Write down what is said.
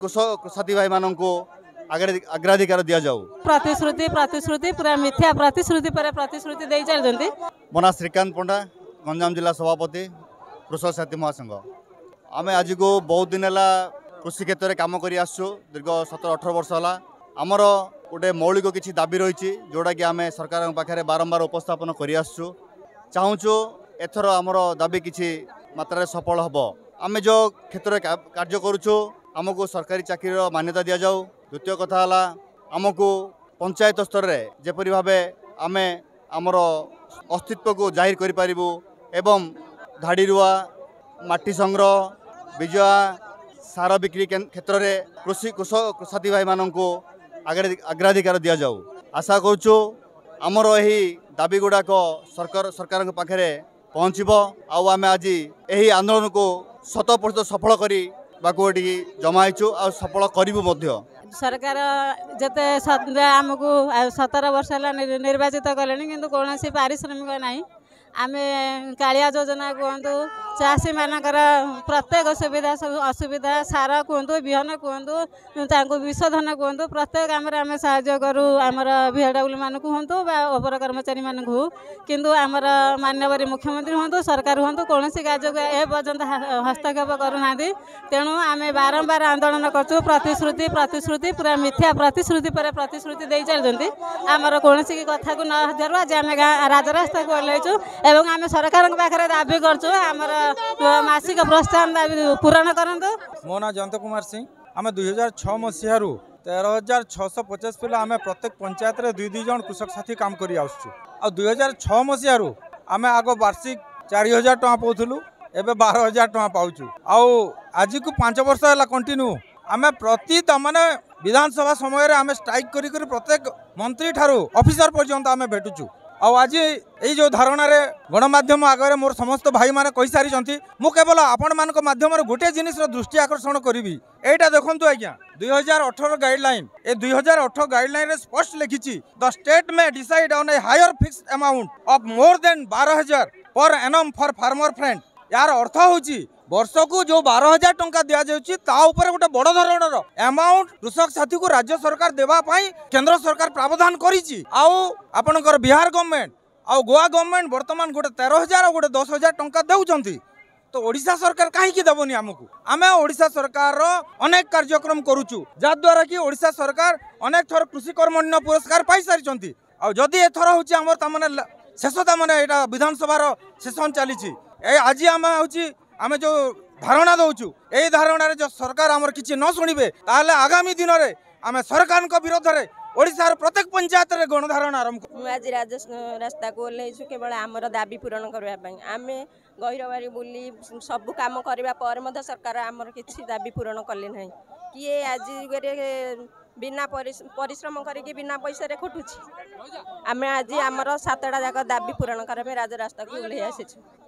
साथी भाई मानक अग्राधिकार दि जाऊ। प्रतिश्रुति प्रतिश्रुति पूरा मिथ्या प्रतिश्रुति पर प्रतिश्रुति दे चलते। मो ना श्रीकांत पंडा, गंजाम जिला सभापति कृषक साथी महासंघ। आम आज को बहुत दिन है कृषि क्षेत्र में कम कर दीर्घ 17-18 वर्ष है। आमर गोटे मौलिक किसी दाबी रही जोटा कि आम सरकार पाखे बारंबार उपस्थापन कर चाहूँ एथर आमर दाबी किसी मात्रा सफल हम। आम जो क्षेत्र में कार्य करुचु आमको सरकारी चाकरी मान्यता दि जाऊ। द्वितीय कथा है आमको पंचायत स्तर में जेपरी भाव आम आमर अस्तित्व को जाहिर करूँ एवं धाड़ी रुआ माटी संग्रह विजया सार बिक्री क्षेत्र में कृषक साथी भाई मानक अग्राधिकार दि जाऊ। आशा करुचु आमर यही दाबी गुड़ाक सरकार पाखे पहुँचब। आम आज यही आंदोलन को 100% सफल करने जमाईचु आ सफल करूँ। सरकार जते आमको 17 वर्ष है निर्वाचित कले कि कौन पारिश्रमिक ना। आम कालिया योजना कहतु चाषी मानकर प्रत्येक सुविधा असुविधा सार कहतु विहन कहतु विशोधन कहतु प्रत्येक आम साहाय्य करूँ आमर VW मान हूँ ओपर कर्मचारी मान हूँ किंतु आमर माननीय मुख्यमंत्री हूँ सरकार हूँ कौन कार्य एपर्यंत हस्तक्षेप करूना। तेणु आम बारंबार आंदोलन करूँ प्रतिश्रुति प्रतिश्रुति पूरा मिथ्या प्रतिश्रुति पर प्रतिश्रुति दे चलते। आमर कौन कथा को न हजारू आज आम राजरास्ता को ओह्लैचु एवं आम सरकार पाखे दाबी करूँ आमर मासिक प्रोत्साहन दाबी पूरण करंतु। मो ना जयंत कुमार सिंह। आम 2006 मसीह 13,650 पिला आम प्रत्येक पंचायत रे 2 जन कृषक साथी काम करी आसुछु। आ 2006 मसीह आम आग वार्षिक 4,000 टका पाउथुलु एबे 12,000 टका पाउछु। आज को 5 वर्ष है कंटिन्यू आम प्रति माने विधानसभा समय आम स्ट्राइक करी प्रत्येक मंत्री ठारू ऑफिसर पर्यंत आम भेटुछु। आज ये जो धारणा रे गणमाध्यम आगे मोर समस्त भाई माने कही सारी मु केवल आपण मान माध्यम गोटे जिनिस दृष्टि आकर्षण करी एटा देखंतु आज्ञा 2018 गाइडलाइन 2018 गाइडलाइन रे स्पष्ट लिखी the state may decide on a higher fixed amount of more than 12,000 पर एनम फॉर फार्मर फ्रेंड। यार अर्थ होची वर्ष को जो 12,000 टंका दिया जाउची ता ऊपर गोटे बड़ धरणर अमाउंट कृषक साथी को राज्य सरकार देवा पाई केंद्र सरकार प्रावधान करिची। आपनकर बिहार गवर्नमेंट आ गोवा गवर्नमेंट वर्तमान गोटे 13,000 और गोटे 10,000 टंका देउचंती। तो ओडिशा सरकार कहीं देवनी आमको। आम ओडिशा सरकार अनेक कार्यक्रम करुचु जद्वारा कि ओडिशा सरकार अनेक थर कृषि कर्मण्य पुरस्कार पाई सारी। आदि एथर हूँ आम शेष यहाँ विधानसभा सेसन चली आज आम जो धारणा दौचु यही धारणा जो सरकार आमर किसी न शुणे ताहले आगामी दिन में आम सरकार विरोध में ओडिशार प्रत्येक पंचायत रे गणधारणा आरंभ। आज रास्ता को ओह्लैछु केवल आमर दाबी पूरण करने आम गहिरबारी बुली सब कम करने सरकार आमर किसी दाबी पूरण कले ना किए आज बिना परिश्रम करके बिना पैसा रे खटुची। आम आज आमर 7टा जाक दाबी पूरण करने राजरास्ता को ओह्लै आसीछु।